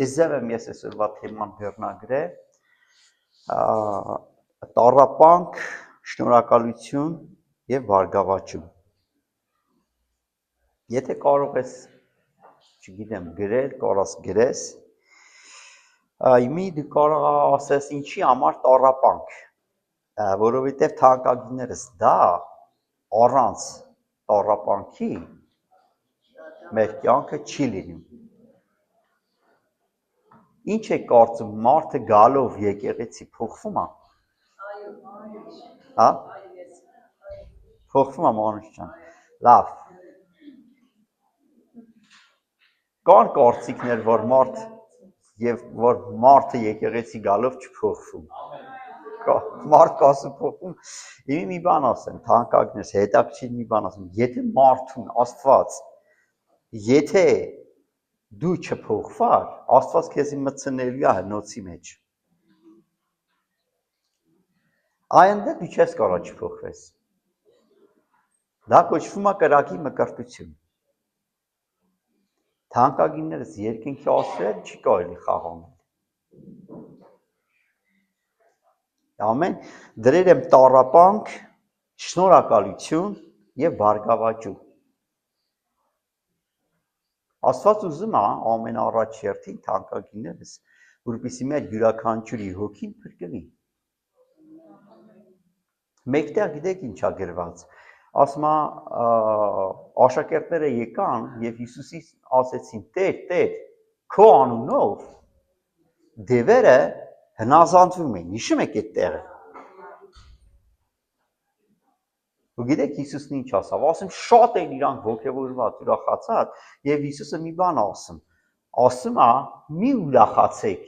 Այս ձև եմ ես այսօրվա թեման վերնագրել, տառապանք, շնորհակալություն և բարգավաճում։ Եթե կարող ես, չգիտեմ, գրել, կարաս գրես, դու կարող ասես ինչի համար տառապանք, որովհետև թանկագիններս դա առանց տառապանքի մեր կյանքը չի լինում։ Ինչ է կարծում, մարդը գալով եկեղեցի փոխվում է։ Հա? Փոխվում է Մանուշ ջան։ Լավ։ Կան կարծիքներ, որ մարդը եկեղեցի գալով չփոխվում։ Մարդ կասում փոխվում։ Իմ մի բան ասեմ, թանկագներս, հետաքրքիր մի բան ասեմ, եթե մարդուն Աստված, եթե դու չփոխվար, Աստված քեզի մտցնելու է հնոցի մեջ։ Այնտեղ դու չես կարող չփոխվես։ Դա կոչվում է կրակի մկրտություն։ Թանկագիններս երկինքի ասել չի կարելի խաղանել։ Ամեն դրել եմ տառապանք, շնորհակալություն և բարգավաճում։ Աստված ուզում է ամենաառաջ հերթին թանկագիններս, որպեսզի մեր յուրաքանչյուրի հոգին փրկվի։ Մեկտեղ գիտեք ինչ է գրված, ասում է աշակերտները եկան և Հիսուսին ասեցին. Տեր, քո անունով դևերը հնազանդվում են, հիշում եք այդ տեղը։ Ու գիտեք Հիսուսն ինչ ասավ, ասում շատ են իրանք ոգևորված, ուրախացած, և Հիսուսը մի բան ասում է, մի ուրախացեք,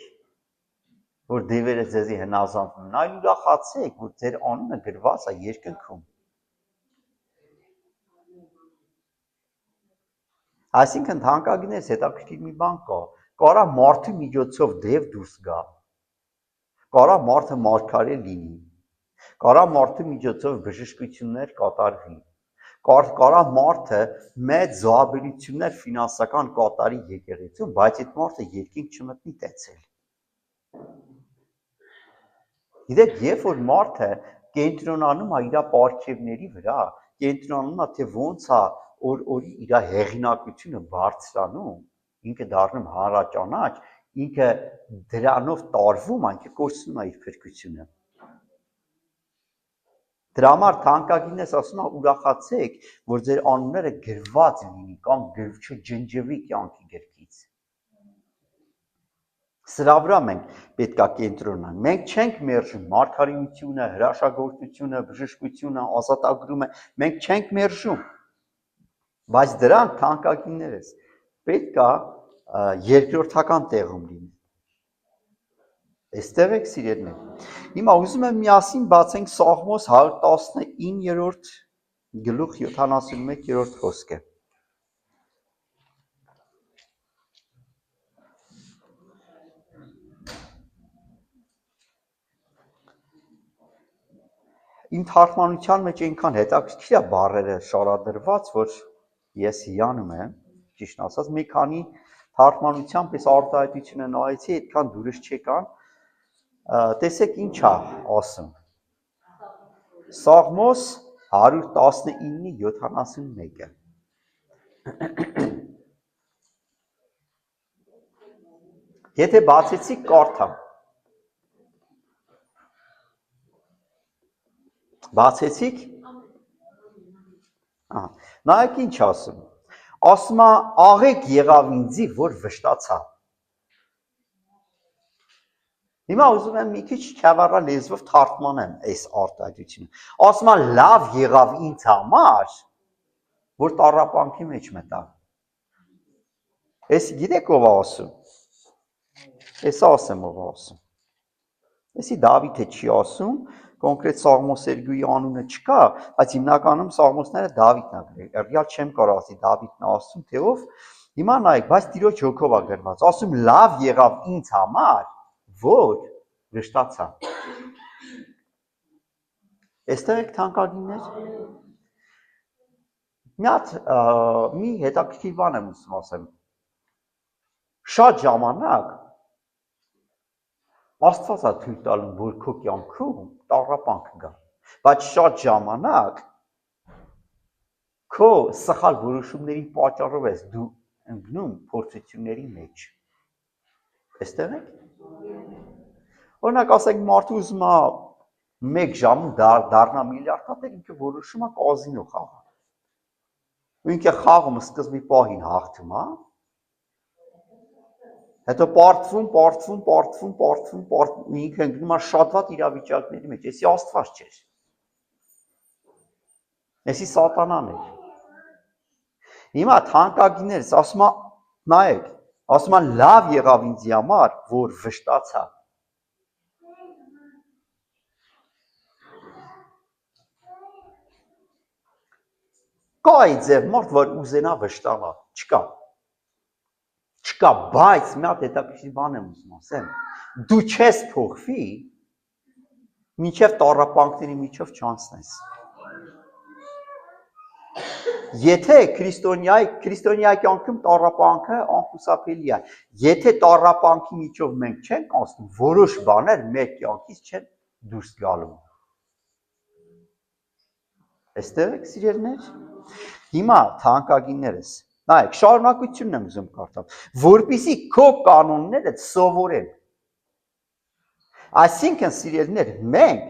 որ դևերը ձեզի հնազանդվում են, այլ ուրախացեք, որ ձեր անունը գրված է երկնքում։ Այսինքն թանկագիններս հետաքրքիր մի բան կա, կարա մարդու միջոցով դև դուրս գա, կարա մարդը մարգարե լինի, կարա մարդու միջոցով բժշկություններ կատարվի, կարա մարդը մեծ զոհաբերություններ ֆինանսական կատարի եկեղեցում, բայց այդ մարդը երկինք չմտնի տեցել։ Գիտեք, երբ որ մարդը կենտրոնանում է իր պարգևների վրա, կենտրոնանում է, թե ոնց է օրի իր հեղինակությունը բարձրանում, ինքը դառնում հանրաճանաչ, ինքը դրանով տարվում, ինքը կորցնում է իր փրկությունը։ Դրա համար թանկագիններս ասում է ուրախացեք, որ ձեր անունները գրված լինի կամ չջնջվի կյանքի գրքից։ Սրա վրա մենք պետք է կենտրոնանանք։ Մենք չենք մերժում մարգարեությունը, հրաշագործությունը, բժշկությունը, ազատագրումը, մենք չենք մերժում։ Բայց դրանք թանկագիններս պետք է երկրորդական տեղում լինեն։ Այստեղ եք սիրելիներ։ Հիմա ուզում եմ միասին բացենք Սաղմոս 119-րդ գլուխ 71-րդ խոսքը։ Իմ թարգմանության մեջ այնքան հետաքրքիր է բառերը շարադրված, որ ես հիանում եմ, ճիշտ ասած, մի քանի թարգմանությամբ ես արտահայտությունը նայեցի, այդքան դուրս չեկան։ Տեսեք ինչ է ասում։ Սաղմոս 119-71-ը։ Եթե բացեցիք կարդամ։ Բացեցիք։ Նայեք ինչ ասում։ Ասում է աղեկ եղավ ինձի, որ վշտացա։ Հիմա ուզում եմ մի քիչ չավառա լեզվով թարգմանեմ այս արտահայտությունը։ Ասում է լավ եղավ ինձ համար, որ տառապանքի մեջ մտա։ Էս գիտեք ով է ասում։ Էսա ասեմ ով է ասում։ Էսի Դավիթը չի ասում, կոնկրետ Սաղմոսերգուի անունը չկա, բայց հիմնականում Սաղմոսները Դավիթն է գրել։ Ռեալ չեմ կարող ասի Դավիթն է ասում, թե ով։ Հիմա նայեք, բայց Տիրոջ հոգով է գրված։ Ասում լավ եղավ ինձ համար, որ վշտացա։ Այստեղ եք թանկագիններ։ Մի հետաքրքիր բան եմ ուզում ասեմ։ Շատ ժամանակ Աստված է թույլ տալու, որ քո կյանքում տառապանք գա, բայց շատ ժամանակ քո սխալ որոշումների պատճառով ես դու ընկնում փորձությունների մեջ։ Այստեղ եք։ Օրինակ ասենք մարդու ուզում է 1 ժամում դառնա միլիարդատեր, ինքը որոշում է կազինո խաղալ։ Ու ինքը խաղում սկզբի պահին հաղթում է, հետո պարտվում, ինքը ընկնում է շատ վատ իրավիճակների մեջ, էսի Աստված չէր։ Էսի սատանան էր։ Հիմա թանկագիներս ասում է, նայեք, ասում է լավ եղավ ինձի համար, որ վշտացա։ Կա այդ ձև մարդ, որ ուզենա վշտանա, չկա, բայց մի հատ հետաքրքիր բան եմ ուզում ասեմ, դու չես փոխվի, մինչև տառապանքների միջով չանցնես։ Եթե քրիստոնյայի կյանքում տառապանքը անխուսափելի է, եթե տառապանքի միջով մենք չենք անցնում, որոշ բաներ մեր կյանքից չեն դուրս գալու։ Այստեղ եք սիրելիներ։ Հիմա թանկագիններս, նայեք, շարունակությունն եմ ուզում կարդալ, որպեսզի քո կանոնները սովորեն։ Այսինքն սիրելիներ, մենք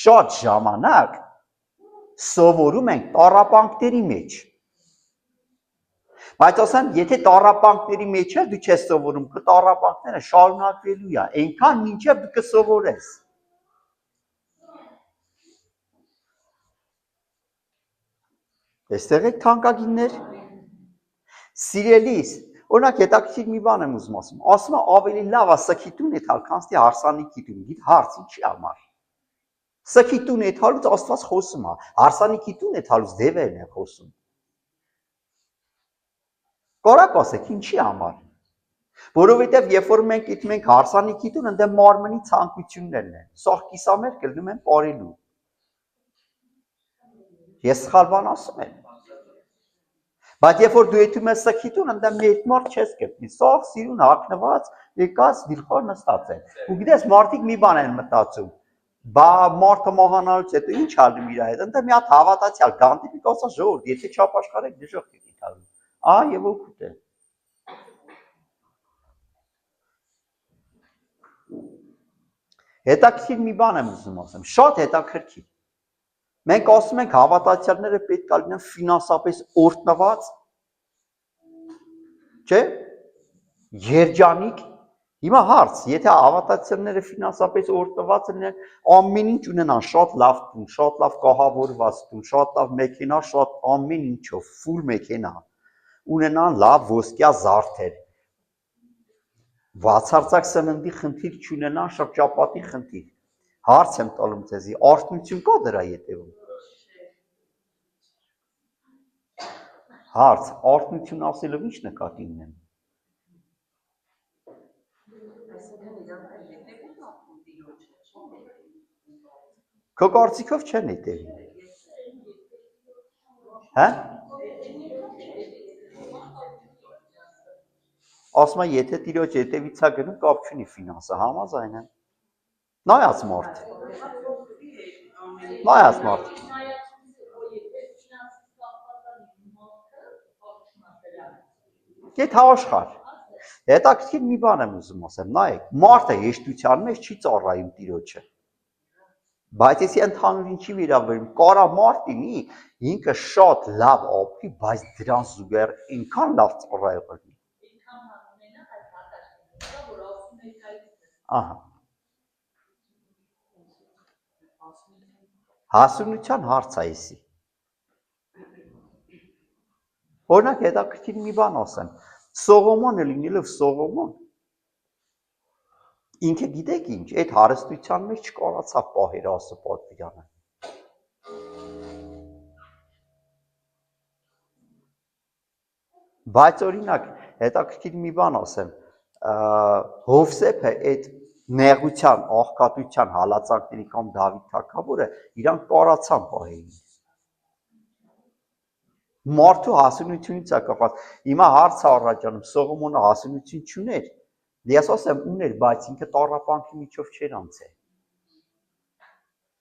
շատ ժամանակ սովորում ենք տառապանքների մեջ։ Բայց ասեմ, եթե տառապանքների մեջ ես դու չես սովորում, քո տառապանքները շարունակվելու է, այնքան մինչև դու կսովորես։ Այստեղ եք թանկագիններ։ Սիրելիս, օրինակ հետաքրքիր մի բան եմ ուզում ասում է ավելի լավ է սքի տուն եթալ, քան ստի հարսանիքի տուն, գիտ հարց ինչի համար։ Սքի տուն եթալուց Աստված խոսում է, հարսանիքի տուն եթալուց դևերն են խոսում։ Կարակ ասեք ինչի համար։ Որովհետև երբ որ մենք գիտում ենք հարսանիքի տուն, ընդ մարմնի ցանկություններն են, սաղ կիսամեր կլնում են ապարելու։ Ես սխալ բան ասում եմ։ Բայց երբ որ դու եթում ես սքի տուն, ընդ մեկ մարդ չես գտնի, սաղ սիրուն հագնված, եկած դիրքոր նստած են։ Ու գիտես մարդիկ մի բան են մտածում։ Բա մարդը մահանալուց հետո ինչ ալնում իր հետ։ Ընդ մի հատ հավատացյալ գանդիպիկ ասա ժողովուրդ, եթե չապաշխարեք դժոխք եք տալու։ Եվ օգուտ է։ Հետաքրքիր մի բան եմ ուզում ասեմ, շատ հետաքրքիր։ Մենք ասում ենք հավատացյալները պետք է լինեն ֆինանսապես օրհնված, չէ՞, երջանիկ։ Հիմա հարց, եթե հավատացյալները ֆինանսապես օրհնված են, ամեն ինչ ունենան, շատ լավ տուն, շատ լավ կահավորված տուն, շատ լավ մեքենա, շատ ամեն ինչով, ֆուլ մեքենա, ունենան լավ ոսկյա զարդեր, բացարձակ սննդի խնդիր չունենան, շրջապատի խնդիր։ Հարց եմ տալում ձեզի, արթնություն կա դրա ետևում։ Հարց, արթնություն ասելով ինչ նկատի ունեմ։ Քո կարծիքով չեն հետևի։ Հա? Ասում եմ, եթե տիրոջ հետևից է գնում, կապ չունի ֆինանսը, համաձայն եմ։ Նայած մարդ։ Նայած մարդ։ Գետ աշխարհ։ Հետաքրքիր մի բան եմ ուզում ասեմ, նայեք, մարդը հեշտության մեջ չի ծառայում տիրոջը։ Բայց если ընդհանուր ինչի վերաբերում, կարա մարդ լինի, ինքը շատ լավ ապրի, բայց դրան զուգահեռ այնքան լավ ծառայող լինի։ Ահա։ Հասունության հարց է էսի։ Օրինակ հետաքրքիր մի բան ասեմ, Սողոմոնը լինելով Սողոմոն, ինքը գիտեք ինչ, այդ հարստության մեջ չկարողացավ պահել Աստծո պատվիրանը։ Բայց օրինակ հետաքրքիր մի բան ասեմ, Հովսեփը այդ նեղության, աղքատության հալածանքների կամ Դավիթ թագավորը իրանք կարացան պահել։ Մարդու հասունությունից է կախված։ Հիմա հարց է առաջանում, Սողոմոնը հասունություն չուներ, Ես ասեմ ուներ, բայց ինքը տառապանքի միջով չէր անցել։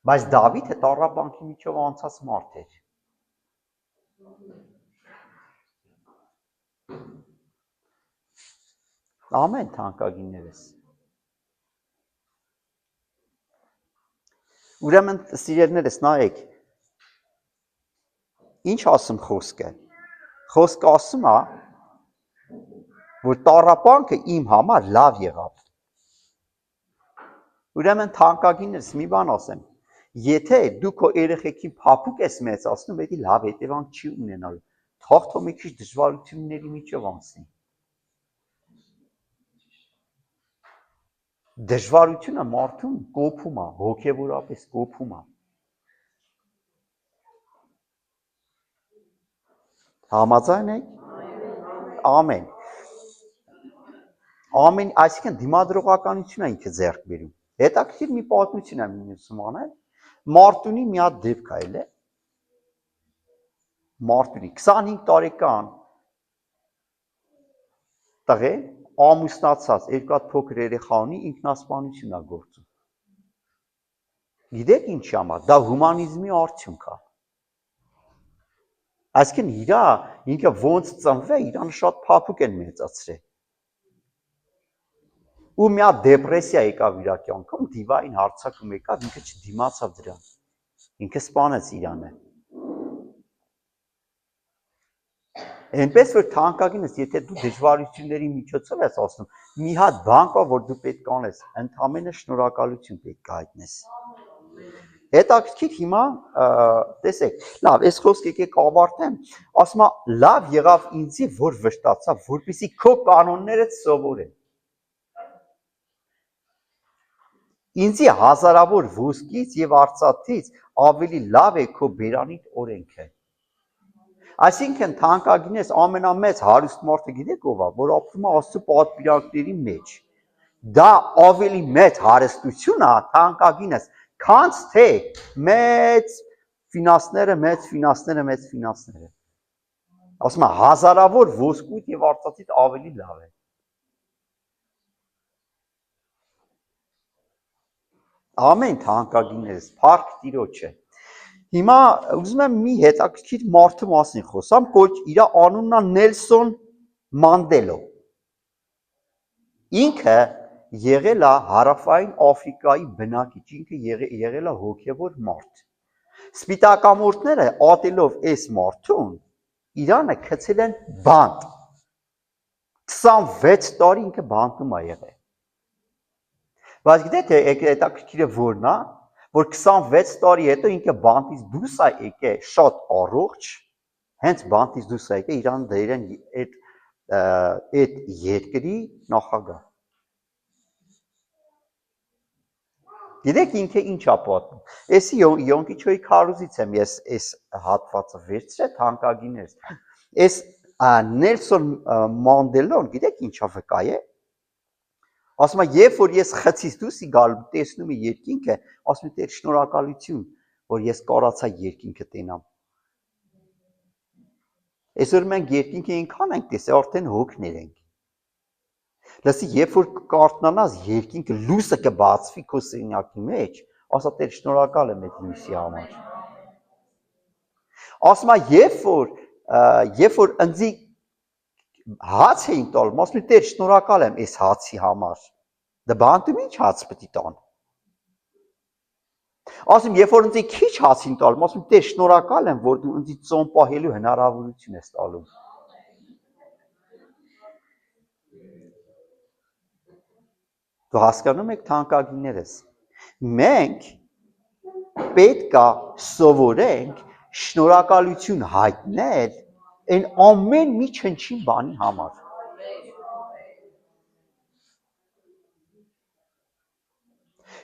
Բայց Դավիթը տառապանքի միջով անցած մարդ էր։ Ամեն թանկագիններս։ Ուրեմն սիրելիներս նայեք։ Ինչ ասում խոսքը։ Խոսքը ասում է, որ տառապանքը իմ համար լավ եղավ։ Ուրեմն թանկագիններս մի բան ասեմ։ Եթե դու քո երեխեքին փափուկ ես մեծացնում, դա լավ հետևանք չի ունենալու։ Թող մի քիչ դժվարությունների միջով անցնի։ Դժվարությունը մարդուն կոփում է, հոգևորապես կոփում է։ Համաձայն եք։ Ամեն։ Ամեն, այսինքն դիմադրողականություն է ինքը ձեռք բերում։ Հետաքրքիր մի պատմություն եմ ինձ անել։ Մարտունի մի հատ դեպք այլ է։ Մարտունի 25 տարեկան տղե ամուսնացած երկու հատ փոքր երեխա ունի, ինքնասպանություն է գործում։ Գիտեք ինչի համար, դա հումանիզմի արդյունք է։ Այսինքն ինքը ոնց ծնվել, իրան շատ փափուկ են մեծացրել։ Ու մի հատ դեպրեսիա եկավ իր կյանքում, դիվային հարցակում եկավ, ինքը չդիմացավ դրան։ Ինքը սպանեց իրանը։ Այնպես որ թանկագինս, եթե դու դժվարությունների միջոցով ես ասում, մի հատ բան կա, որ դու պետք անես, ընդամենը շնորհակալություն պետք է հայտնես։ Հետաքրքիր հիմա տեսեք, լավ, այս խոսքը եկեք ավարտեմ, ասում է, լավ եղավ ինձի, որ վշտացա, որպեսզի քո կանոններդ սովորեմ։ Ինձի հազարավոր ոսկից եւ արծաթից ավելի լավ է քո բերանիդ օրենքը։ Այսինքն թանկագինես ամենամեծ հարուստ մարդը գիտեք ով է, որ ապրում է Աստծո պատվիրանքների մեջ։ Դա ավելի մեծ հարստություն է թանկագինես, քան թե մեծ ֆինանսները։ Ասում է հազարավոր ոսկուց եւ արծաթից ավելի լավ է։ Ամեն թանկագիններս, փառք Տիրոջը։ Հիմա ուզում եմ մի հետաքրքիր մարդու մասին խոսամ, իր անունն է Նելսոն Մանդելա։ Ինքը եղել է Հարավային Աֆրիկայի բնակիչ, ինքը եղել է հոգևոր մարդ։ Սպիտակամորթները ատելով այս մարդուն, իրանը գցել են բանտ։ 26 տարի ինքը բանտում է եղել։ Բայց գիտեք, հետաքրքիրը որն է, որ 26 տարի հետո ինքը բանտից դուրս է եկել շատ առողջ, հենց բանտից դուրս է եկել, իրան դրել են այդ երկրի նախագահ։ Գիտեք ինքը ինչ է պատմում։ Էսի Յոնկիչոյի քարուզից եմ ես այս հատվածը վերցրել թանկագիններս։ Այս Նելսոն Մանդելան, գիտեք ինչա վկայ է։ Ասում է, երբ որ ես խցից դուրս գալու տեսնում եմ երկինքը, ասում եմ, Տեր շնորհակալություն, որ ես կարացա երկինքը տենամ։ Այսօր մենք երկինքը այնքան ենք տեսել, արդեն հոգներ ենք։ Լսի, երբ որ կարթնանաս երկինքը լույսը կբացվի քո սենյակի մեջ, ասա Տեր շնորհակալ եմ այդ լույսի համար։ Ասում է, երբ որ ընձի հաց էին տալում, ասում եմ, Տեր շնորհակալ եմ այս հացի համար։ Դա բանտում ինչ հաց պետք է տան։ Ասում երբ որ ինձ քիչ հացին տալում, ասում Տեր շնորհակալ եմ, որ դու ինձ ծոմ պահելու հնարավորություն ես տալու։ Դու հասկանում եք թանկագիններս։ Մենք պետք է սովորենք շնորհակալություն հայտնել այն ամեն մի չնչին բանի համար։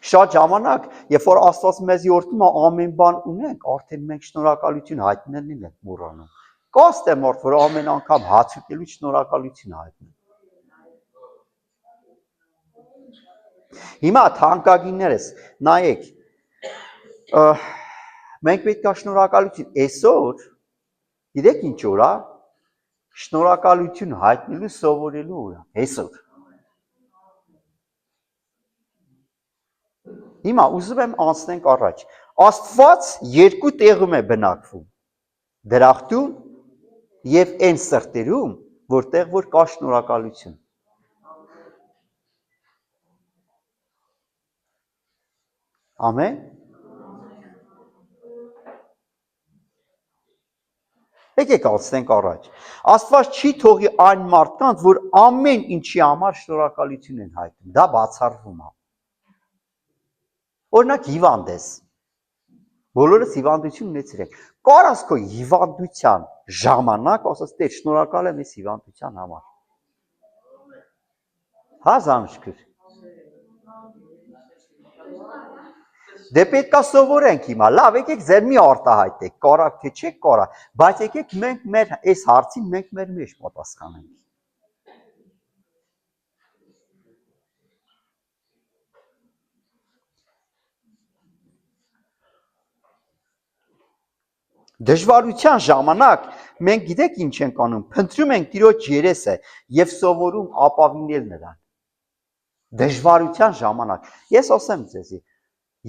Շատ ժամանակ, երբ որ Աստված մեզ որդում է ամեն բան ունենք, արդեն մենք շնորհակալություն հայտնելն ենք մոռանում։ Կաստ է մարդ, որ ամեն անգամ հաց ուտելու շնորհակալություն հայտնում։ Հիմա թանկագիններս, նայեք, մենք պետք է շնորհակալություն այսօր, գիտեք ինչ օր է, շնորհակալություն հայտնելու սովորելու օր է, այսօր։ Հիմա ուզում եմ անցնենք առաջ։ Աստված երկու տեղում է բնակվում։ Դրախտում եւ այն սրտերում, որտեղ որ կա շնորհակալություն։ Ամեն։ Եկեք անցնենք առաջ։ Աստված չի թողի այն մարդկանց, որ ամեն ինչի համար շնորհակալություն են հայտնում։ Դա բացառվում է։ Օրինակ հիվանդ ես։ Բոլորս հիվանդություն ունեցել ենք։ Կարաս քո հիվանդության ժամանակ ասած դե շնորհակալ եմ ես հիվանդության համար։ Հա զանշկր։ Դե պետք է սովորենք հիմա, լավ, եկեք ձեր մի արտահայտեք, կարակ թե չեք կարա, բայց եկեք մենք մեր այս հարցին մենք մեր մեջ պատասխանենք։ Դժվարության ժամանակ մենք գիտեք ինչ ենք անում, փնտրում ենք Տիրոջ երեսը եւ սովորում ապավինել նրան։ Դժվարության ժամանակ։ Ես ասեմ ձեզի,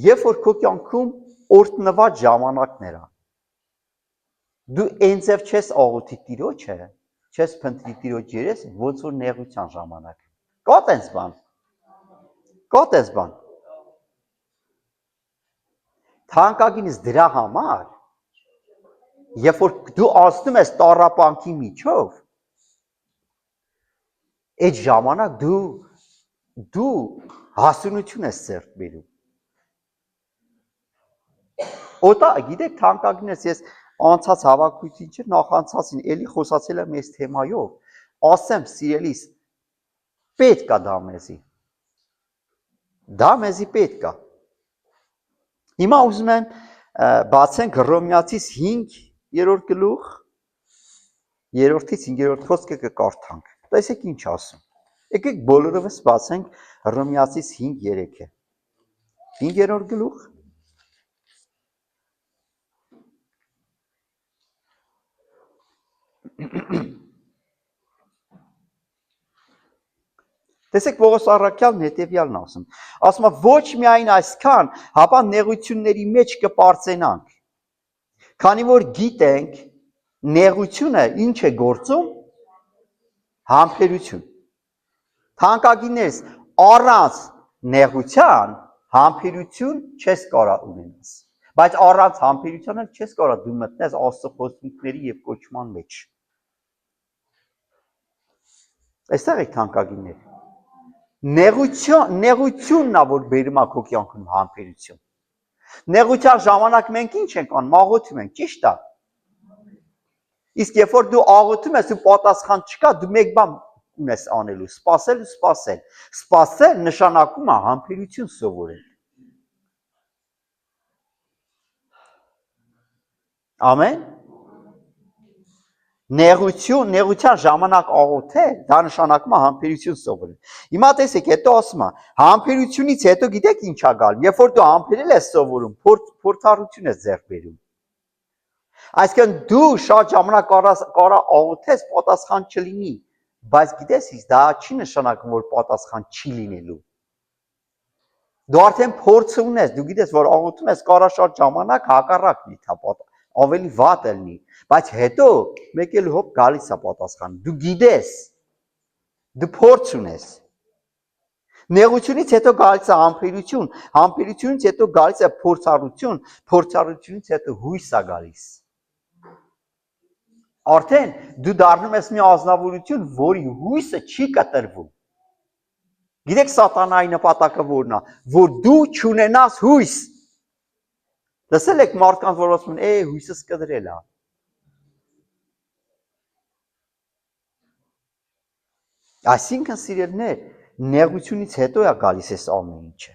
երբ որ քո կյանքում օրտնված ժամանակներ ան, դու այնձև չես աղոթի Տիրոջը, չես փնտրի Տիրոջ երեսը, ոնց որ նեղության ժամանակ։ Կա տես բան։ Կա տես բան։ Թանկագինս դրա համար, երբ որ դու անցնում ես տառապանքի միջով, այդ ժամանակ դու հասունություն ես ձեռք բերում։ Օտա, գիտեք, թանկագինս ես անցած հավաքույթին չէ, նախանցածին էլի խոսացել եմ այս թեմայով, ասեմ սիրելիս, պետք է դա մեզի։ Դա մեզի պետք է։ Հիմա ուզում եմ բացենք Հռոմեացիս 5-րդ գլուխ, 3-ից 5-րդ խոսքը կկարդանք։ Տեսեք ինչ ասում։ Եկեք բոլորովս բացենք Հռոմեացիս 5:3-ը։ 5-րդ գլուխ։ Տեսեք Պողոս առաքյալն հետևյալն ասում։ Ասում է ոչ միայն այսքան, հապա նեղությունների մեջ կպարծենանք։ Քանի որ գիտենք նեղությունը ինչ է գործում համբերություն։ Թանկագիններս առանց նեղության համբերություն չես կարող ունենաս։ Բայց առանց համբերության էլ չես կարող դու մտնես Աստծո խոստումների եւ կոչման մեջ։ Այստեղ եք թանկագիններ։ Նեղությունն է, որ բերում է քո կյանքում համբերություն։ Նեղության ժամանակ մենք ինչ ենք անում, աղոթում ենք, ճիշտ է։ Իսկ երբ որ դու աղոթում ես ու պատասխան չկա, դու մեկ բան ունես անելու, սպասել ու սպասել։ Սպասել նշանակում է համբերություն սովորել։ Ամեն։ Նեղության ժամանակ աղոթել, դա նշանակում է համբերություն սովորել։ Հիմա տեսեք, հետո ասում է, համբերությունից հետո գիտեք ինչ է գալու, երբ որ դու համբերել ես սովորում, փորձառություն ես ձեռք բերում։ Այսինքն դու շատ ժամանակ կարա աղոթես, պատասխան չլինի, բայց գիտես, դա չի նշանակում, որ պատասխան չի լինելու։ Դու արդեն փորձ ունես, դու գիտես, որ աղոթում ես, կարա շատ ժամանակ հակառակ լինի, ավելի վատ լինի, բայց հետո մեկ էլ հոп գալիս է պատասխան։ Դու գիտես, դու փորձ ունես։ Նեղությունից հետո գալիս է համբերություն, համբերությունից հետո գալիս է փորձառություն, փորձառությունից հետո հույս է գալիս։ Արդեն դու դառնում ես մի ազնվորություն, որի հույսը չի կտրվում։ Գիտեք սատանայի նպատակը որն է, որ դու չունենաս հույս։ Լսել եք մարդկանց, որ ասում են, հույսս կտրել է։ Այսինքն սիրելիներ, նեղությունից հետո է գալիս այս ամեն ինչը։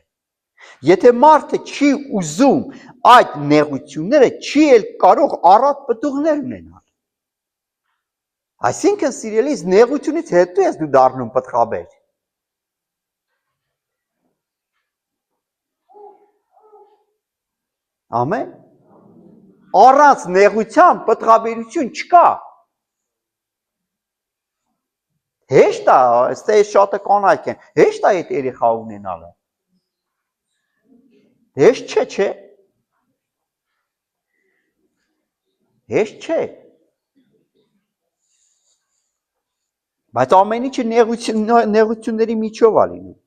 Եթե մարդը չի ուզում այդ նեղությունները, չի էլ կարող առատ պտուղներ ունենալ։ Այսինքն սիրելիս, նեղությունից հետո ես դու դառնում պտղաբեր։ Ամեն։ Առանց նեղության պտղաբերություն չկա։ Հեշտ է, այստեղ շատը կանայք են, հեշտ է այդ երեխա ունենալը։ Հեշտ չէ։ Հեշտ չէ։ Բայց ամեն ինչը նեղությունների միջով է լինում։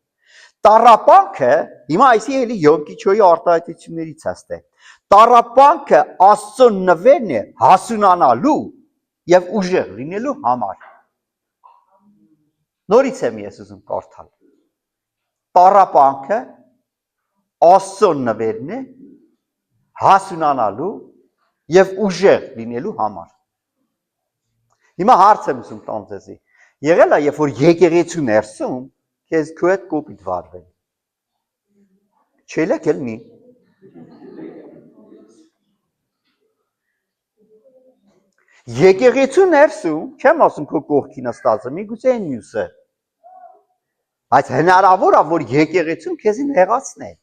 Տառապանքը, հիմա այսի էլի Յոկիչոյի արտահայտություններից է։ Տառապանքը Աստծո նվերն է հասունանալու եւ ուժեղ լինելու համար։ Նորից եմ ես ուզում կարդալ։ Տառապանքը Աստծո նվերն է հասունանալու եւ ուժեղ լինելու համար։ Հիմա հարց եմ ուզում տամ ձեզի։ Եղել է, երբ որ եկեղեցու ներսում քեզ քո հետ կոպիտ վարվել։ Չէ՞ ելնի։ Եկեղեցու ներսում, չեմ ասում քո կողքի նստածը, միգուցե այն մյուսը։ Բայց հնարավոր է, որ եկեղեցուն քեզին հեղացնեն։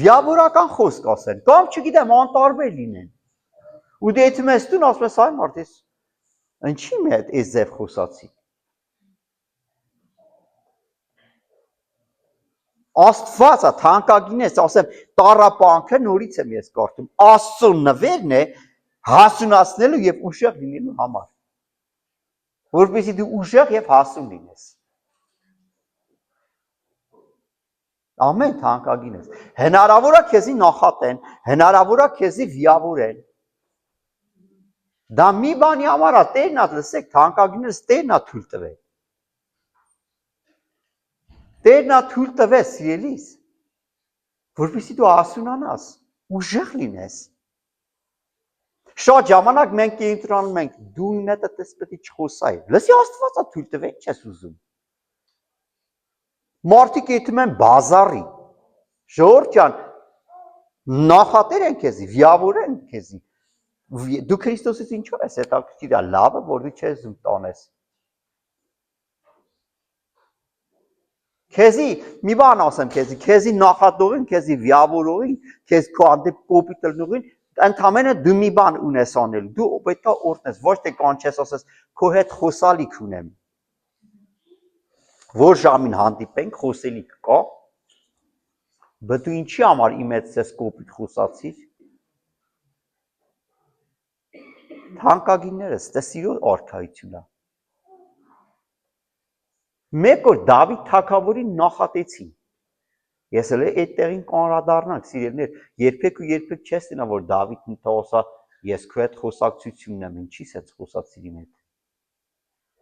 Վիավորական խոսք ասեն, կամ չգիտեմ, անտարբեր լինեն։ Ու դե եթե մեզ տուն ասում ես, այ մարդ, ես ինչի՞ մի հետ այս ձև խոսացի։ Աստվածը թանկագինես, ասեմ, տառապանքը նորից եմ ես կարդում, Աստծո նվերն է հասունացնելու եւ ուժեղ լինելու համար։ Որպեսզի դու ուժեղ եւ հասուն լինես։ Ամեն թանկագինես։ Հնարավոր է քեզի նախատեն, հնարավոր է քեզի վիավորեն։ Դա մի բանի համար է, Տերն է, լսեք, թանկագինես, Տերն է թույլ տվել։ Տերն է թույլ տվել, սիրելիս, որպեսզի դու հասունանաս, ուժեղ լինես։ Շատ ժամանակ մենք կենտրոնում ենք, դու իմ հետ այդպես պետք է չխոսայ։ Լսի Աստվածը թույլ տվել, ինչ ես ուզում։ Մարդիկ եթում են բազարի։ Ժողովուրդ ջան, նախատեր են քեզի, վիավոր են քեզի։ Դու Քրիստոսից ինչով ես հետաքրքիր է, լավը, որ դու չես ուզում տանես։ Քեզի մի բան ասեմ քեզի, քեզի նախատողին, քեզի վիավորողին, քեզ քո հանդեպ կոպիտ լնողին, ընդամենը դու մի բան ունես անելու, դու պետք է օրհնես, ոչ թե կանչես ասես, քո հետ խոսալիք ունեմ։ Որ ժամին հանդիպենք, խոսելիք կա։ Բայց դու ինչի համար իմ հետ ես կոպիտ խոսացիր։ Թանկագիններս, դա սիրո արքայություն է։ Մեկ օր Դավիթ թագավորին նախատեցին։ Ես էլ այդ տեղին կանրադառնանք, սիրելիներ, երբեք ու երբեք չես տենա, որ Դավիթն ասա, ես քո հետ խոսակցություն ունեմ, ինչի՞ս հետ խոսացիր իմ հետ։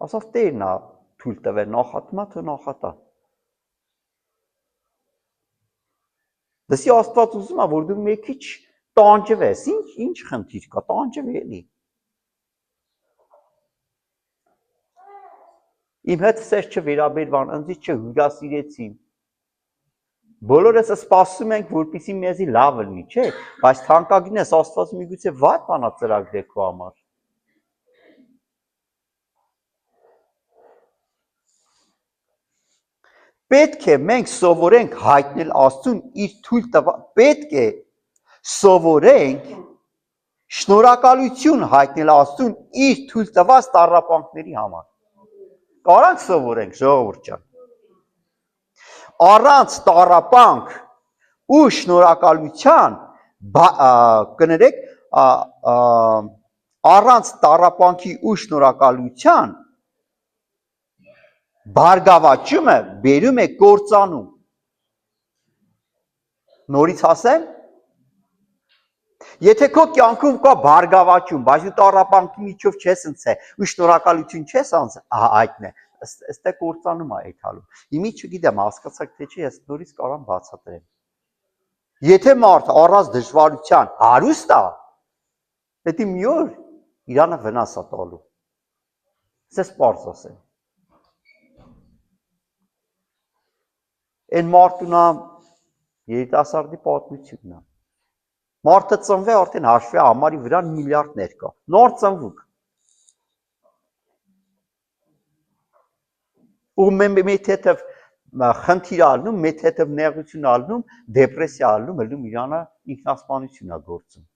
Ասավ Տերն է թույլ տվել նախատմա, թե նախատա։ Դասի Աստված ուզում է, որ դու մի քիչ տանջվես, ինչ խնդիր կա, տանջվի էլի։ Իմ հետ սեր չվերաբերվան, ինձ չհյուրասիրեցին։ Բոլորս սպասում ենք, որպեսզի մեզի լավ լինի, չէ՞, բայց թանկագինես Աստված միգուցե վատ բան է ծրագրել քո համար։ Պետք է մենք սովորենք հայտնել Աստծուն իր թույլ տված, պետք է սովորենք շնորհակալություն հայտնել Աստծուն իր թույլ տված տառապանքների համար։ Կարանք սովորենք, ժողովուրդ ջան։ Առանց տառապանք ու շնորհակալության, կներեք, առանց տառապանքի ու շնորհակալության բարգավաճումը բերում է կործանում։ Նորից ասեմ, եթե քո կյանքում կա բարգավաճում, բայց դու տառապանքի միջով չես ընցել ու շնորհակալություն չես անցել, այդն է, այստեղ կործանում է այդ հալում։ Իմի չգիտեմ, հասկացաք թե չի, ես նորից կարամ բացատրեմ։ Եթե մարդ առանց դժվարության հարուստ է, դա մի օր իրանը վնաս է տալու։ Սես պարզ ասեմ։ Այն մարդունա երիտասարդի պատմությունն է։ Մարդը ծնվե արդեն հաշվի համարի վրա միլիարդներ կա։ Նոր ծնվուկ։ Ու մեծ հետև խնդիր ալնում, մեծ հետև նեղություն ալնում, դեպրեսիա ալնում, ելնում իրանը ինքնասպանություն է գործում։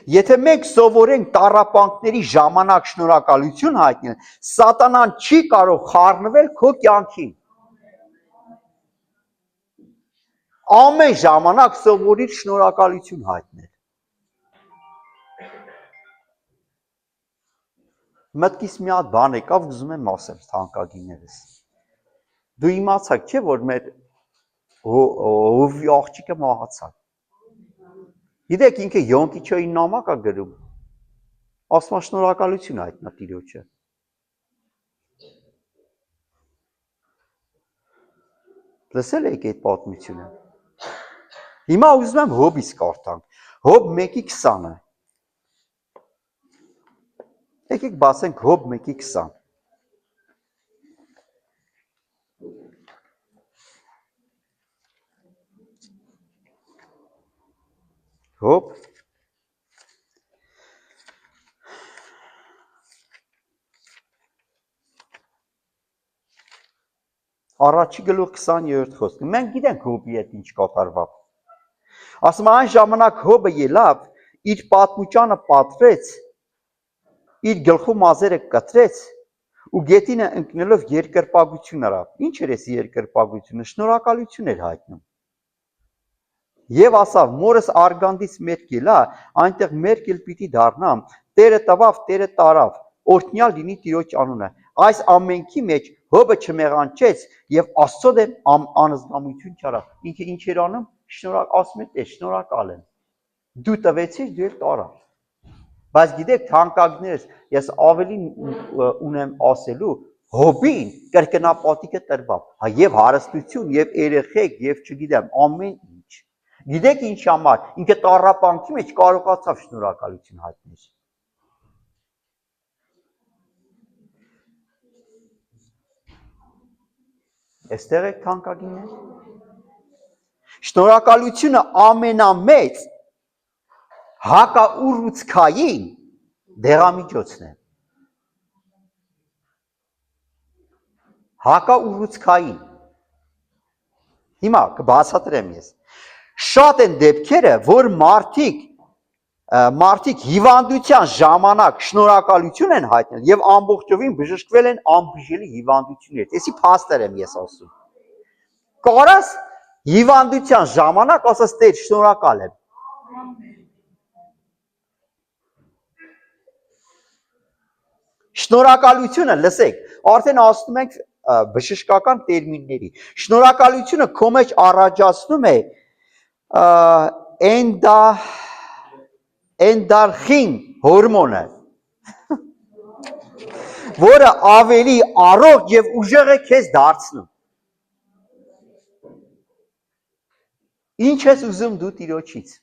Եթե մենք սովորենք տառապանքների ժամանակ շնորհակալություն հայտնել, սատանան չի կարող խառնվել քո կյանքին։ Ամեն ժամանակ սովորիր շնորհակալություն հայտնել։ Մտքիս մի հատ բան եկավ, ուզում եմ ասել թանկագիններս։ Դու իմացաք, չէ՞ որ մեր հովի աղջիկը մահացավ։ Գիտեք, ինքը Յոնտիչոյի նամակ է գրում։ Ասում է շնորհակալություն հայտնա Տիրոջը։ Լսել եք այդ պատմությունը։ Հիմա ուզում եմ Հոբից կարդանք։ Հոբ 1:20-ը։ Եկեք բացենք Հոբ 1:20։ Հոբ առաջի գլուխ 20-րդ խոսքը։ Մենք գիտենք Հոբի հետ ինչ կատարվավ։ Ասում այն ժամանակ Հոբը ելավ, իր պատմուճանը պատրեց, իր գլխու մազերը կտրեց ու գետինը ընկնելով երկրպագություն արավ։ Ինչ էր այս երկրպագությունը? Շնորհակալություն էր հայտնում։ Եվ ասավ, մորս արգանդից մերկ ելա, այնտեղ մերկ էլ պիտի դառնամ, Տերը տվավ, Տերը տարավ, օրհնյալ լինի Տիրոջ անունը։ Այս ամենքի մեջ Հոբը չմեղանչեց եւ Աստծո դեմ անզգամություն չարավ։ Ինքը ինչ էր անում? Ասում է, Տեր, շնորհակալ եմ։ Դու տվեցիր, դու էլ տարավ։ Բայց գիտեք, թանկագներս, ես ավելի ունեմ ասելու, Հոբին կրկնապատիկը տրվավ, եւ հարստություն, եւ երեխեք, եւ չգիտեմ, ամեն ինչ։ Գիտեք ինչ համար, ինքը տառապանքի մեջ կարողացավ շնորհակալություն հայտնել։ Այստեղ եք թանկագիններ։ Շնորհակալությունը ամենամեծ հակաուռուցքային դեղամիջոցն է։ Հակաուռուցքային։ Հիմա կբացատրեմ ես։ Շատ են դեպքերը, որ մարդիկ հիվանդության ժամանակ շնորհակալություն են հայտնել եւ ամբողջովին բժշկվել են անբուժելի հիվանդություններից։ Էսի փաստեր եմ ես ասում։ Կարաս հիվանդության ժամանակ ասես Տեր, շնորհակալ եմ։ Շնորհակալությունը, լսեք, արդեն ասում ենք բժշկական տերմինների։ Շնորհակալությունը քո մեջ առաջացնում է էնդորֆին հորմոնը, որը ավելի առողջ եւ ուժեղ է քեզ դարձնում։ Ինչ ես ուզում դու Տիրոջից։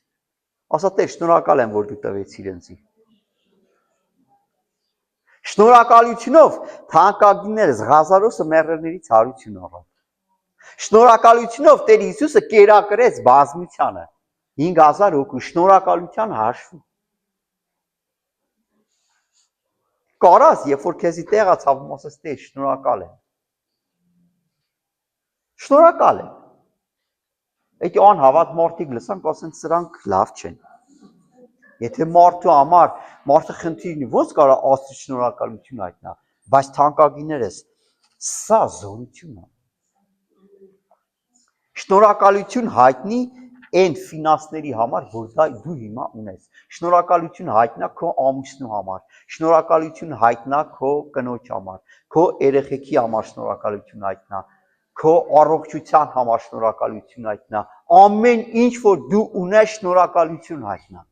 Ասա Տեր, շնորհակալ եմ, որ դու տվեցիր ինձ։ Շնորհակալությունով թանկագիններս Ղազարոսը մեռելներից հարություն առավ։ Շնորհակալությունով Տեր Հիսուսը կերակրեց բազմությանը 5000 հոգու շնորհակալության հաշվում։ Կարաս, երբ որ քեզի տեղա ցավում, ասես Տեր, շնորհակալ եմ։ Շնորհակալ եմ։ Այդ անհավատ մարդիկ լսան, ասեն սրանք լավ չեն։ Եթե մարդու համար մարդը խնդիրնի, ոնց կարա Աստծո շնորհակալություն հայտնա, բայց թանկագիններս, սա զորություն է։ Շնորհակալություն հայտնի այն ֆինանսների համար, որ դու հիմա ունես։ Շնորհակալություն հայտնա քո ամուսնու համար, շնորհակալություն հայտնա քո կնոջ համար, քո երեխեքի համար շնորհակալություն հայտնա, քո առողջության համար շնորհակալություն հայտնա, ամեն ինչ որ դու ունես շնորհակալություն հայտնա։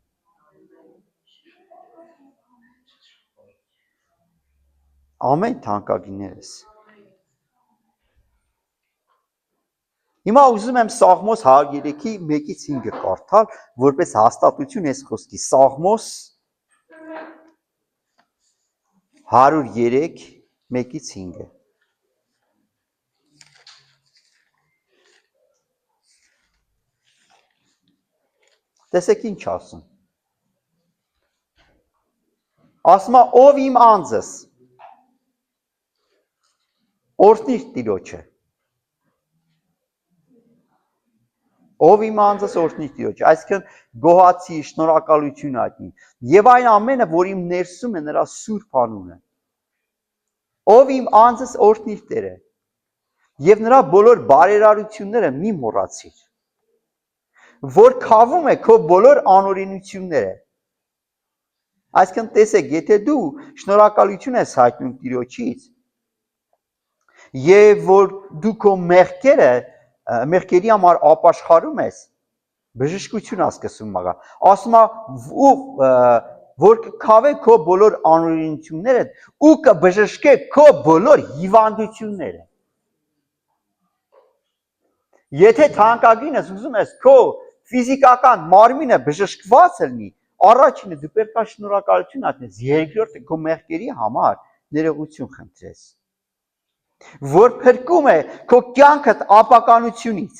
Ամեն թանկագիններս։ Հիմա ուզում եմ Սաղմոս 103-ի 1-ից 5-ը կարդալ, որպես հաստատություն այս խոսքի։ Սաղմոս 103 1-ից 5-ը։ Տեսեք ինչ ասում։ Ասում է ով իմ անձս, օրհնիր Տիրոջը, Ով իմ անձս օրհնի Տիրոջ, այսինքն գոհացի, շնորհակալություն հայտնի։ Եվ այն ամենը, որ իմ ներսում է, նրա սուրբ անունը։ Ով իմ անձս օրհնի Տերը, եւ նրա բոլոր բարերարությունները մի մոռացիր, որ քավում է քո բոլոր անօրենությունները։ Այսինքն տեսեք, եթե դու շնորհակալություն ես հայտնում Տիրոջից, եւ որ դու քո մեղքերի համար ապաշխարում ես, բժշկություն ասկսում մագա։ Ասում է, որ կքավե քո բոլոր անօրենությունները ու կբժշկե քո բոլոր հիվանդությունները։ Եթե թանկագինս ուզում ես քո ֆիզիկական մարմինը բժշկված լինի, առաջինը դու պետք է շնորհակալություն հայտնես, երկրորդը քո մեղքերի համար ներողություն խնդրես, որ փրկում է քո կյանքդ ապականությունից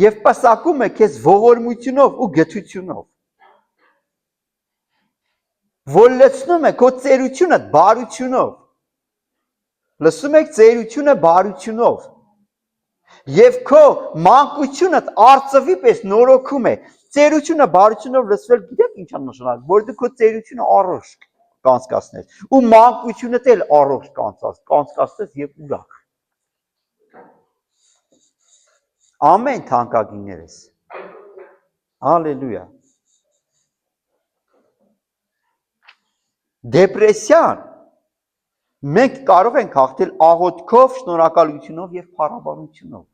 եւ պսակում է քեզ ողորմությունով ու գթությունով, որ լցնում է քո ծերությունը բարությունով, լսում եք ծերությունը բարությունով, եւ քո մանկությունդ արծվի պես նորոգում է, ծերությունը բարությունով լցվել, գիտեք ինչ է նշանակում, որ դու քո ծերությունը առողջ կանցկացնես, ու մանկությունդ էլ առողջ կանցկացնես եւ ուրախ։ Ամեն թանկագիններս։ Հալելույա։ Դեպրեսիան մենք կարող ենք հաղթել աղոթքով, շնորհակալությունով եւ փառաբանությունով։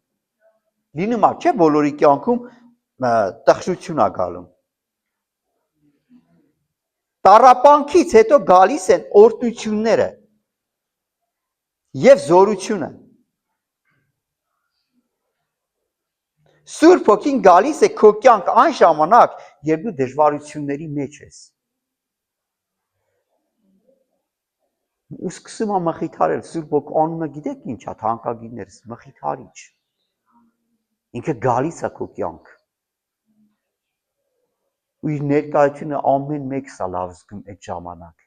Լինում է, չէ՞, բոլորի կյանքում տխրություն է գալու։ Տառապանքից հետո գալիս են օրհնությունները եւ զորությունը։ Սուրբ Հոգին գալիս է քո կյանք այն ժամանակ, երբ դու դժվարությունների մեջ ես։ Ու սկսում է մխիթարել, Սուրբ Հոգ անունը գիտեք ինչ է, թանկագիններս, մխիթարիչ։ Ինքը գալիս է քո կյանք։ Ու իր ներկայությունը ամեն մեկս է լավ զգում այդ ժամանակ։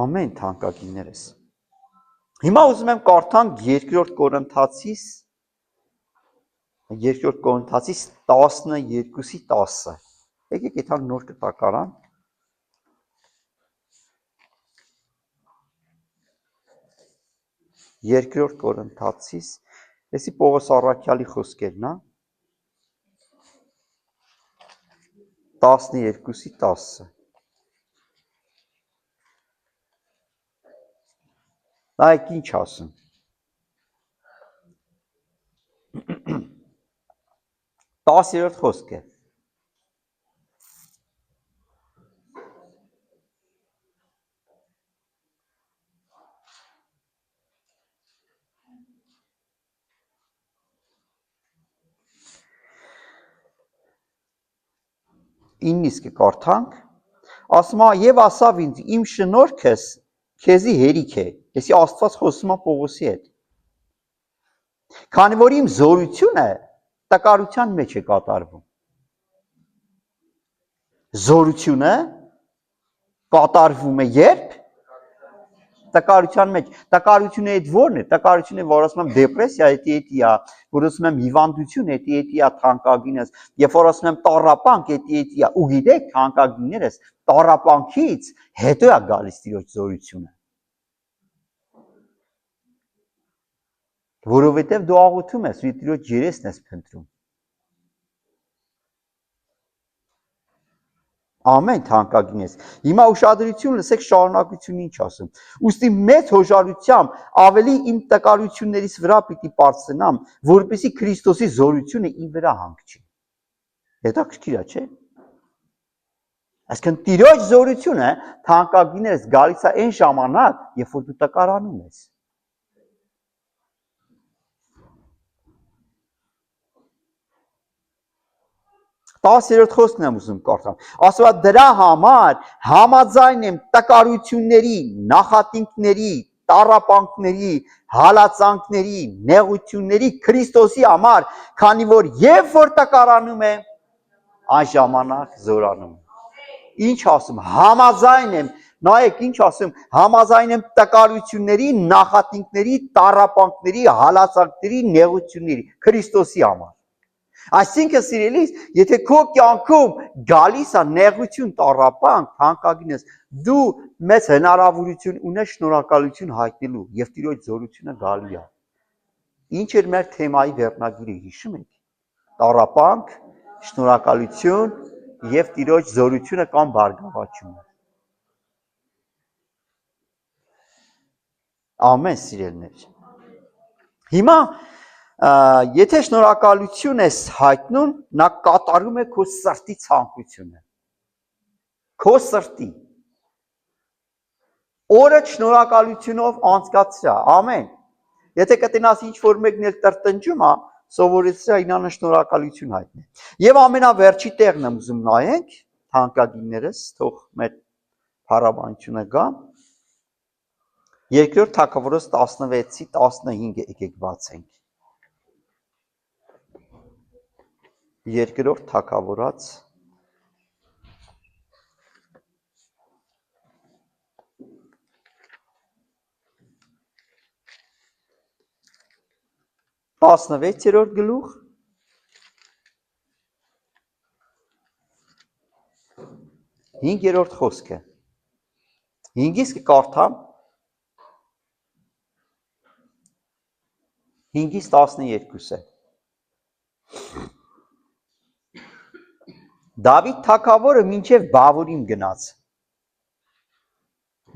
Ամեն թանկագիններս։ Հիմա ուզում եմ կարդանք 2 Կորինթացիս 12:10։ Եկեք այդքան նոր կտակարան։ 2 Կորինթացիս, էսի Պողոս առաքյալի խոսքերն է։ 12:10։ Նայեք ինչ ասում։ 10-րդ խոսքը։ Իննիսկ կարդանք, ասում է եւ ասավ ինձ իմ շնորհքս քեզի հերիք է։ Էսի Աստված խոսում է Պողոսի հետ։ Քանի որ իմ զորությունը տկարության մեջ է կատարվում։ Զորությունը կատարվում է երբ տկարության մեջ։ Տկարությունը այդ ո՞րն է։ Տկարությունը, որ ասում եմ դեպրեսիա, էտի է, որ ասում եմ հիվանդություն, էտի է թանկագինս, երբ որ ասում եմ տառապանք, էտի է։ Ու գիտեք, թանկագիններս, տառապանքից հետո է գալիս Տիրոջ զորությունը։ Որովհետև դու աղոթում ես, ու Տիրոջ երեսն ես փնտրում։ Ամեն թանկագինես։ Հիմա ուշադրություն լսեք շարունակությունը ինչ ասում։ Ուստի մեծ հոժարությամբ ավելի իմ տկարություններից վրա պիտի պարծենամ, որպեսզի Քրիստոսի զորությունը իմ վրա հանգչի։ Հետաքրքիր է, չէ՞։ Այսինքն Տիրոջ զորությունը թանկագինես գալիս է այն ժամանակ, երբ որ դու տկարանում ես։ 10-րդ խոսքն եմ ուզում կարդամ։ Ասում է դրա համար համաձայն եմ տկարությունների, նախատինքների, տառապանքների, հալածանքների, նեղությունների Քրիստոսի համար, քանի որ երբ որ տկարանում եմ, այն ժամանակ զորանում եմ։ Ինչ ասում, համաձայն եմ, նայեք ինչ ասում, համաձայն եմ տկարությունների, նախատինքների, տառապանքների, հալածանքների, նեղությունների Քրիստոսի համար։ Այսինքն սիրելիս, եթե քո կյանքում գալիս է նեղություն, տառապանք, թանկագինս, դու մեծ հնարավորություն ունես շնորհակալություն հայտնելու եւ Տիրոջ զորությունը գալու է։ Ինչ էր մեր թեմայի վերնագիրը, հիշում եք։ Տառապանք, շնորհակալություն եւ Տիրոջ զորությունը կամ բարգավաճումը։ Ամեն սիրելիներ։ Հիմա եթե շնորհակալություն ես հայտնում, նա կատարում է քո սրտի ցանկությունը։ Քո սրտի։ Օրը շնորհակալությունով անցկացրա։ Ամեն։ Եթե կտնաս ինչ որ մեկն էլ տրտնջում է, սովորեցրա ինանը շնորհակալություն հայտնել։ Եվ ամենավերջի տեղն եմ ուզում նայենք, թանկագիններս, թող մեր փառաբանությունը գա։ Երկրորդ Թագավորոց 16-ի 15-ը եկեք բացենք։ Երկրորդ Թագավորոց 16-րդ գլուխ 5-րդ խոսքը 5-ից կկարդամ 5-ից 12-ը Դավիթ թագավորը մինչև Բավուրիմ գնաց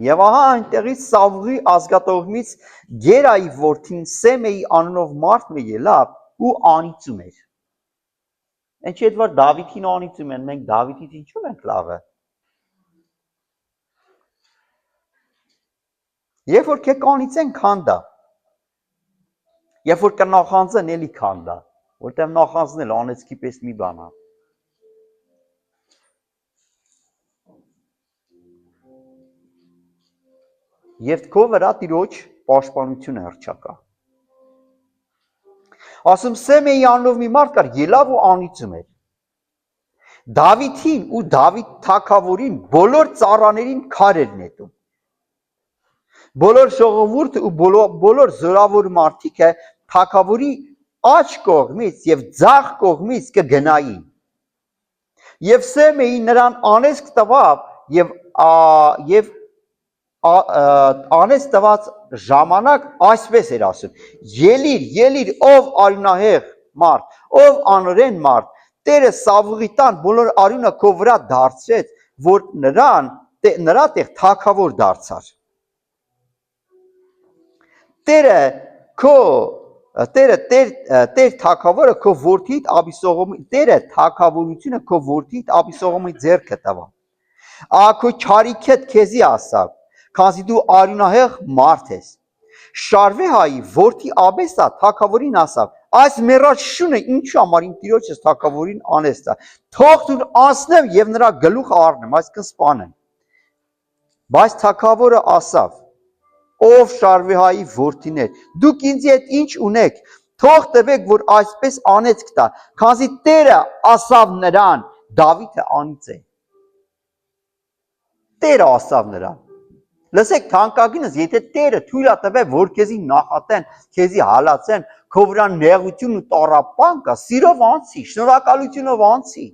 Եվ ահա այնտեղից Սավուղի ազգատողմից Գերայի որդին Սեմեի անունով մարդ մը ելավ ու անիծում էր։ Ինչի հետ որ Դավիթին անիծում են, մենք Դավիթից ինչու ենք լավը։ Երբ որ քեզ անիծեն քանդա։ Երբ որ կնախանձեն էլի քանդա, որտեղ նախանձնել անեցքի պես մի բան է։ Եվ քո վրա Տիրոջ պաշտպանությունը հռչակա։ Ասում Սեմեի անունով մի մարդ կար, ելավ ու անիծում էր։ Դավիթին ու Դավիթ թագավորին բոլոր ծառաներին քար էր նետում։ Բոլոր ժողովուրդը ու բոլոր զորավոր մարդիկը թագավորի աջ կողմից եւ ձախ կողմից կգնային։ Եվ Սեմեի նրան անեծք տվավ եւ անեց տված ժամանակ այսպես էր ասում. Ելիր, ով արյունահեղ մարդ, ով անօրեն մարդ, Տերը Սավուղի տան բոլոր արյունը քո վրա դարձրեց, որ նրա տեղ թագավոր դարձար։ Տեր թագավորը քո որդիդ Աբիսողոմի, Տերը թագավորությունը քո որդիդ Աբիսողոմի ձեռքը տվավ։ Քո չարիքդ քեզի ասավ, քանզի դու արյունահեղ մարդ ես։ Շարվեհայի որդի Աբեսա թագավորին ասավ. այս մեռած շունը ինչու համար իմ տիրոջս թագավորին անեստա։ Թող դու անցնեմ եւ նրա գլուխը առնեմ, այսինքն սպանեմ։ Բայց թագավորը ասավ. ով Շարվեհայի որդիներ, դուք ինձ հետ ինչ ունեք, թող տվեք, որ այսպես անեցք տա, քանզի Տերը ասավ նրան, Դավիթը անիծ է։ Տերը ասավ նրան։ Լսեք, թանկագինս, եթե Տերը թույլ է տվել, որ քեզի նախատեն, քեզի հալածեն, քո վրա նեղություն ու տառապանք կա, սիրով անցի, շնորհակալությունով անցի։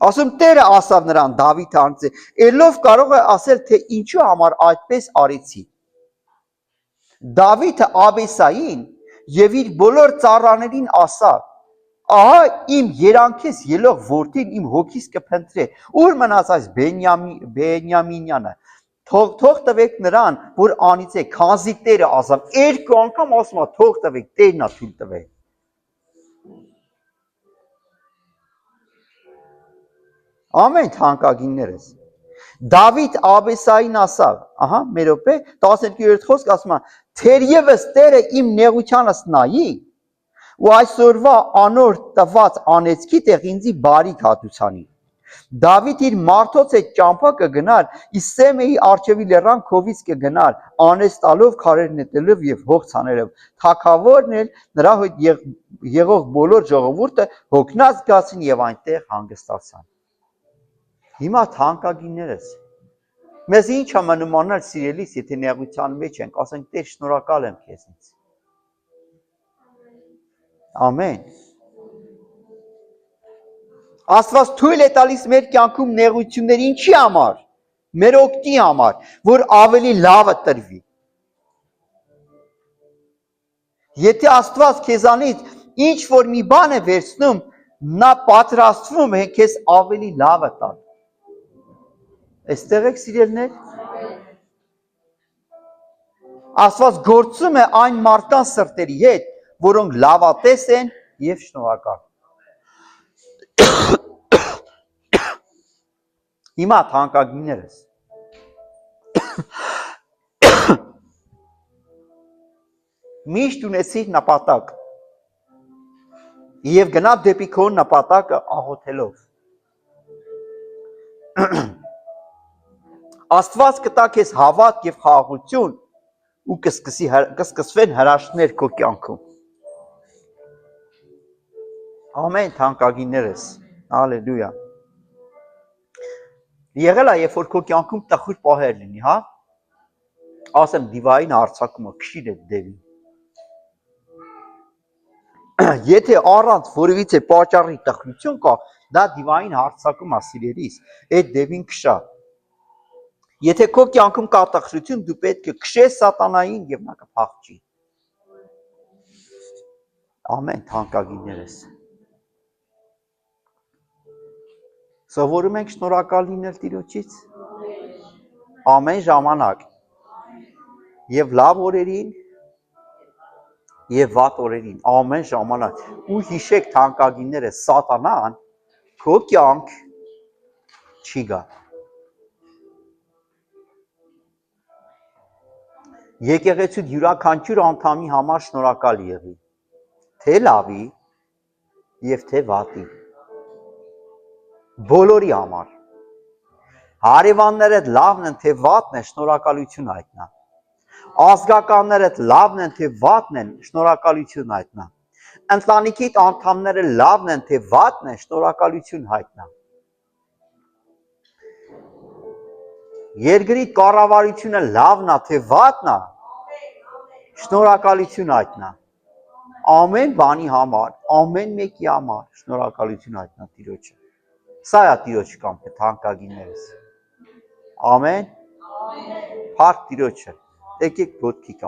Ասում Տերը ասավ նրան, Դավիթը անիծ է, ելով կարող է ասել, թե ինչու համար այդպես արեցի։ Դավիթը Աբեսային եւ իր բոլոր ծառաներին ասավ. Ահա իմ երանքես ելող որդին իմ հոգիս կփնտրե, ուր մնաց այս Բենյամինյանը, թող տվեք նրան, որ անիծե, քանզի Տերը ասավ, երկու անգամ ասում է, թող տվեք, Տերն է թույլ տվել։ Ամեն թանկագիններս։ Դավիթ Աբեսային ասավ, ահա մեր օպե 12-րդ խոսք ասում է, թերևս Տերը իմ նեղությանս նայի, ու այսօրվա անոր տված անեցքի տեղ ինձի բարիք հատուցանի։ Դավիթ իր մարդոց այդ ճամփա կգնար, իսկ Սեմեի արջևի լեռան քովից կգնար, անեստալով քարեր նետելով եւ հող ցաներով։ Թագավորն էլ նրա հետ եղող բոլոր ժողովուրդը հոգնած գացին եւ այնտեղ հանգստացան։ Հիմա թանկագիններս, մեզ ինչ է մնում անել սիրելիս, եթե նեղության մեջ ենք, ասենք Տեր, շնորհակալ եմ քեզնից։ Ամեն։ Աստված թույլ է տալիս մեր կյանքում նեղություններ ինչի համար, մեր օգտի համար, որ ավելի լավը տրվի։ Եթե Աստված քեզանից ինչ որ մի բան է վերցնում, նա պատրաստվում է քեզ ավելի լավը տալ։ Այստեղ եք սիրելիներ։ Աստված գործում է այն մարդկանց սրտերի հետ, որոնք լավատես են եւ շնորհակալ։ Հիմա թանկագիններս, միշտ ունեցիր նպատակ եւ գնա դեպի քո նպատակը աղոթելով։ Աստված կտա քեզ հավատ եւ խաղաղություն ու կսկսվեն հրաշքներ քո կյանքում։ Ամեն թանկագիններս, հալելույա։ Եղել է, երբ որ քո կյանքում տխուր պահեր լինի, հա։ Ասեմ դիվային արձակումը քշիր այդ դևին։ Եթե առանց որևիցե պատճառի տխրություն կա, դա դիվային արձակում է սիրելիս, այդ դևին քշա։ Եթե քո կյանքում կա տխրություն, դու պետք է քշես սատանային եւ նա կփախչի։ Ամեն թանկագիններս։ Սովորում ենք շնորհակալ լինել Տիրոջից ամեն ժամանակ եւ լավ օրերին եւ վատ օրերին, ամեն ժամանակ։ Ու հիշեք թանկագիններս, սատանան քո կյանք չի գա։ Եկեղեցու յուրաքանչյուր անդամի համար շնորհակալ եղի, թե լավի եւ թե վատի։ Բոլորի համար։ Հարևաններդ լավն են, թե վատն է, շնորհակալություն հայտնա։ Ազգականներդ լավն են, թե վատն են, շնորհակալություն հայտնա։ Ընտանիքիդ անդամները լավն են, թե վատն են, շնորհակալություն հայտնա։ Երկրի կառավարությունը լավն է, թե վատն է, շնորհակալություն հայտնա։ Ամեն բանի համար, ամեն մեկի համար շնորհակալություն հայտնա Տիրոջը։ Սա է Տիրոջ կամքը, թանկագիններս։ Ամեն։ Փառք Տիրոջը։ Եկեք ոտքի կանգնենք։